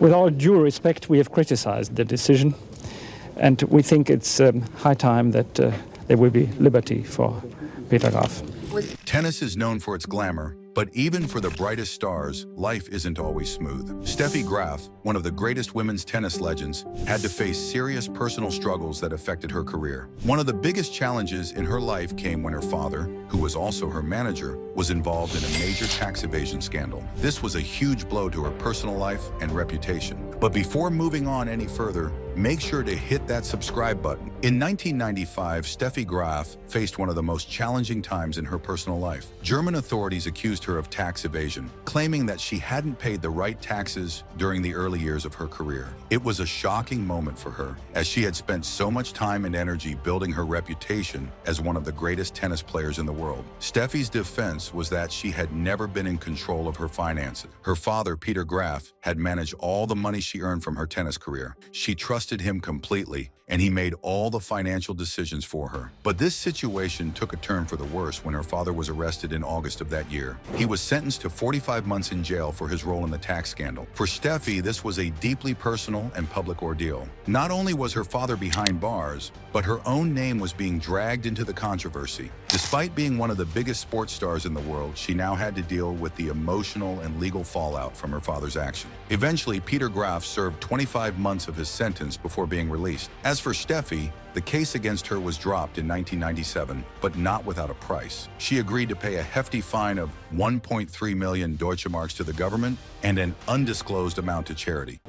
With all due respect, we have criticized the decision, and we think it's high time that there will be liberty for Peter Graf. Tennis is known for its glamour, but even for the brightest stars, life isn't always smooth. Steffi Graf, one of the greatest women's tennis legends, had to face serious personal struggles that affected her career. One of the biggest challenges in her life came when her father, who was also her manager, was involved in a major tax evasion scandal. This was a huge blow to her personal life and reputation. But before moving on any further, make sure to hit that subscribe button. In 1995, Steffi Graf faced one of the most challenging times in her personal life. German authorities accused her of tax evasion, claiming that she hadn't paid the right taxes during the early years of her career. It was a shocking moment for her, as she had spent so much time and energy building her reputation as one of the greatest tennis players in the world. Steffi's defense was that she had never been in control of her finances. Her father, Peter Graf, had managed all the money she earned from her tennis career. She trusted him completely, and he made all the financial decisions for her. But this situation took a turn for the worse when her father was arrested in August of that year. He was sentenced to 45 months in jail for his role in the tax scandal. For Steffi, this was a deeply personal and public ordeal. Not only was her father behind bars, but her own name was being dragged into the controversy. Despite being one of the biggest sports stars in the world, she now had to deal with the emotional and legal fallout from her father's action. Eventually, Peter Graf served 25 months of his sentence before being released. As for Steffi, the case against her was dropped in 1997, but not without a price. She agreed to pay a hefty fine of 1.3 million Deutsche Marks to the government and an undisclosed amount to charity.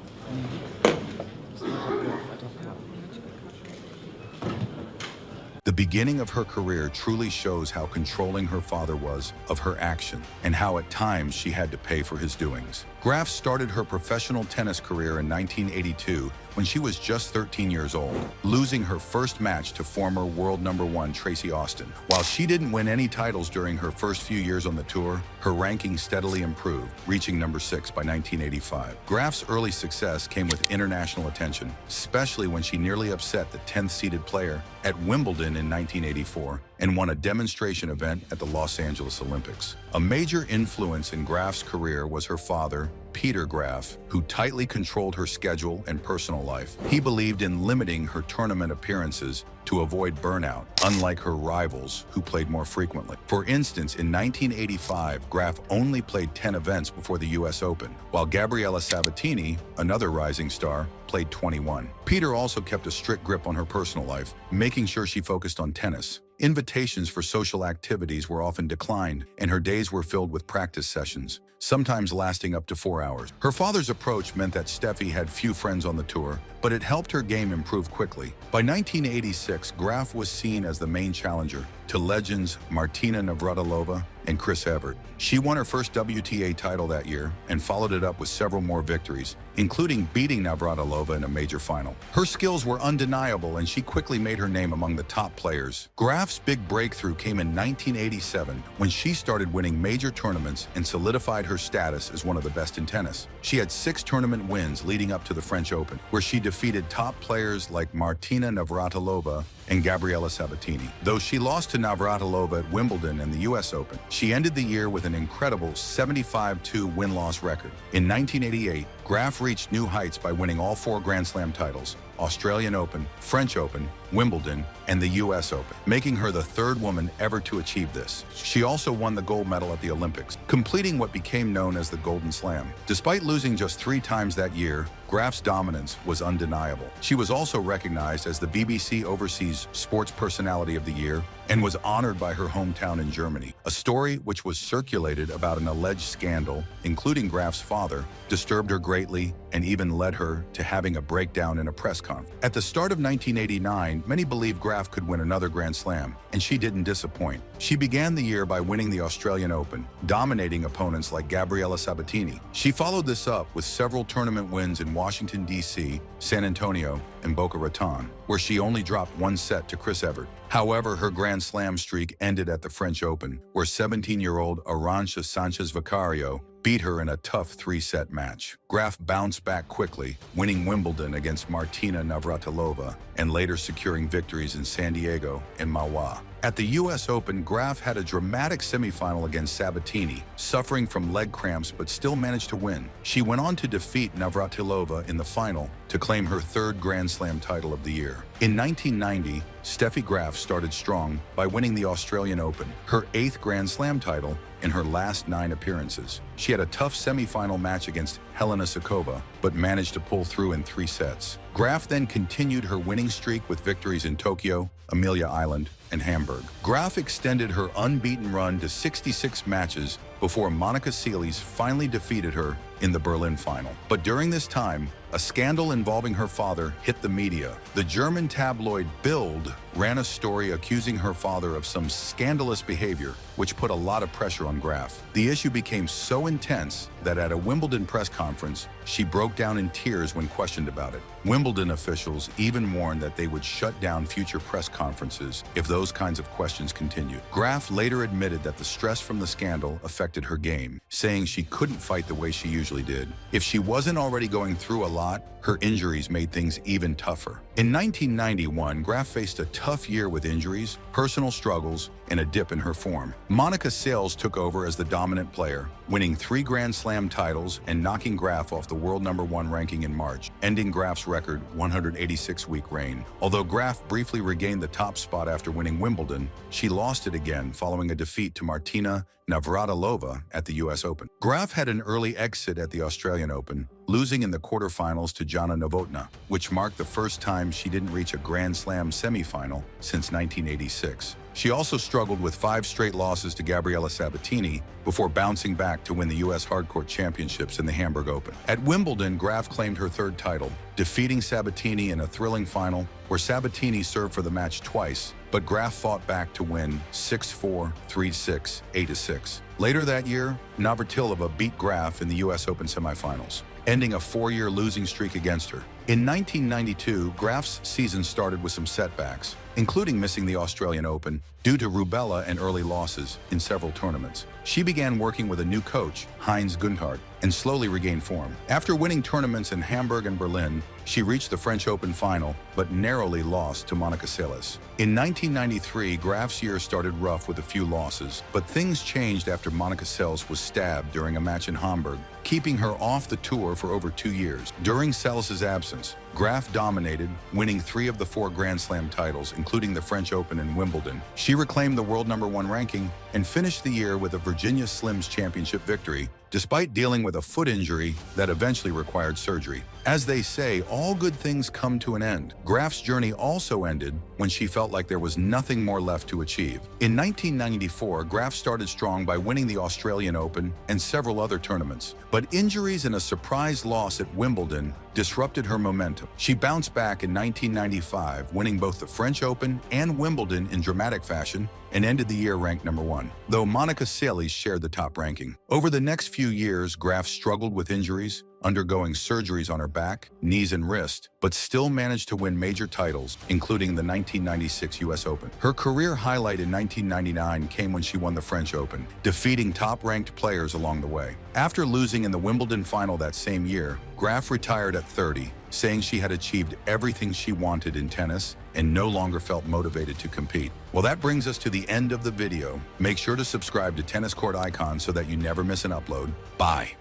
The beginning of her career truly shows how controlling her father was of her action and how at times she had to pay for his doings. Graf started her professional tennis career in 1982 when she was just 13 years old, losing her first match to former world #1 Tracy Austin. While she didn't win any titles during her first few years on the tour, her ranking steadily improved, reaching #6 by 1985. Graf's early success came with international attention, especially when she nearly upset the 10th-seeded player at Wimbledon in 1984 and won a demonstration event at the Los Angeles Olympics. A major influence in Graf's career was her father, Peter Graf, who tightly controlled her schedule and personal life. He believed in limiting her tournament appearances to avoid burnout, unlike her rivals who played more frequently. For instance, in 1985, Graf only played 10 events before the US Open, while Gabriela Sabatini, another rising star, played 21. Peter also kept a strict grip on her personal life, making sure she focused on tennis. Invitations for social activities were often declined, and her days were filled with practice sessions, sometimes lasting up to 4 hours. Her father's approach meant that Steffi had few friends on the tour, but it helped her game improve quickly. By 1986, Graf was seen as the main challenger to legends Martina Navratilova and Chris Evert. She won her first WTA title that year and followed it up with several more victories, including beating Navratilova in a major final. Her skills were undeniable, and she quickly made her name among the top players. Graf's big breakthrough came in 1987 when she started winning major tournaments and solidified her status as one of the best in tennis. She had 6 tournament wins leading up to the French Open, where she defeated top players like Martina Navratilova and Gabriela Sabatini. Though she lost to Navratilova at Wimbledon and the US Open, she ended the year with an incredible 75-2 win-loss record. In 1988, Graf reached new heights by winning all 4 Grand Slam titles: Australian Open, French Open, Wimbledon, and the US Open, making her the 3rd woman ever to achieve this. She also won the gold medal at the Olympics, completing what became known as the Golden Slam. Despite losing just 3 times that year, Graf's dominance was undeniable. She was also recognized as the BBC Overseas Sports Personality of the Year and was honored by her hometown in Germany. A story which was circulated about an alleged scandal, including Graf's father, disturbed her greatly and even led her to having a breakdown in a press conference. At the start of 1989, many believed Graf could win another Grand Slam, and she didn't disappoint. She began the year by winning the Australian Open, dominating opponents like Gabriela Sabatini. She followed this up with several tournament wins in Washington, D.C., San Antonio, and Boca Raton, where she only dropped 1 set to Chris Evert. However, her Grand Slam streak ended at the French Open, where 17-year-old Arantxa Sanchez Vicario beat her in a tough 3-set match. Graf bounced back quickly, winning Wimbledon against Martina Navratilova and later securing victories in San Diego and Mawa. At the US Open, Graf had a dramatic semifinal against Sabatini, suffering from leg cramps but still managed to win. She went on to defeat Navratilova in the final to claim her third Grand Slam title of the year. In 1990, Steffi Graf started strong by winning the Australian Open, her 8th Grand Slam title in her last 9 appearances. She had a tough semifinal match against Helena Suková, but managed to pull through in 3 sets. Graf then continued her winning streak with victories in Tokyo, Amelia Island, and Hamburg. Graf extended her unbeaten run to 66 matches before Monica Seles finally defeated her in the Berlin final. But during this time, a scandal involving her father hit the media. The German tabloid Bild ran a story accusing her father of some scandalous behavior, which put a lot of pressure on Graf. The issue became so intense that at a Wimbledon press conference, she broke down in tears when questioned about it. Wimbledon officials even warned that they would shut down future press conferences if those kinds of questions continued. Graf later admitted that the stress from the scandal affected her game, saying she couldn't fight the way she usually did. If she wasn't already going through a lot, her injuries made things even tougher. In 1991, Graf faced a tough year with injuries, personal struggles, and a dip in her form. Monica Seles took over as the dominant player, winning 3 Grand Slam titles and knocking Graf off the world #1 ranking in March, ending Graf's record 186-week reign. Although Graf briefly regained the top spot after winning Wimbledon, she lost it again following a defeat to Martina Navratilova at the US Open. Graf had an early exit at the Australian Open, losing in the quarterfinals to Jana Novotná, which marked the first time she didn't reach a Grand Slam semifinal since 1986. She also struggled with 5 straight losses to Gabriela Sabatini before bouncing back to win the US Hardcourt Championships in the Hamburg Open. At Wimbledon, Graf claimed her 3rd title, defeating Sabatini in a thrilling final where Sabatini served for the match twice, but Graf fought back to win 6-4, 3-6, 8-6. Later that year, Navratilova beat Graf in the US Open semifinals, ending a 4-year losing streak against her. In 1992, Graf's season started with some setbacks, including missing the Australian Open due to rubella and early losses in several tournaments. She began working with a new coach, Heinz Gundhardt, and slowly regained form. After winning tournaments in Hamburg and Berlin, she reached the French Open final, but narrowly lost to Monica Seles. In 1993, Graf's year started rough with a few losses, but things changed after Monica Seles was stabbed during a match in Hamburg, keeping her off the tour for over 2 years. During Seles's absence, Graf dominated, winning 3 of the 4 Grand Slam titles, including the French Open and Wimbledon. She reclaimed the world #1 ranking and finished the year with a Virginia Slims Championship victory, despite dealing with a foot injury that eventually required surgery. As they say, all good things come to an end. Graf's journey also ended when she felt like there was nothing more left to achieve. In 1994, Graf started strong by winning the Australian Open and several other tournaments, but injuries and a surprise loss at Wimbledon disrupted her momentum. She bounced back in 1995, winning both the French Open and Wimbledon in dramatic fashion, and ended the year ranked #1, though Monica Seles shared the top ranking. Over the next few years, Graf struggled with injuries, undergoing surgeries on her back, knees, and wrist, but still managed to win major titles, including the 1996 US Open. Her career highlight in 1999 came when she won the French Open, defeating top-ranked players along the way. After losing in the Wimbledon final that same year, Graf retired at 30, saying she had achieved everything she wanted in tennis and no longer felt motivated to compete. Well, that brings us to the end of the video. Make sure to subscribe to Tennis Court Icon so that you never miss an upload. Bye.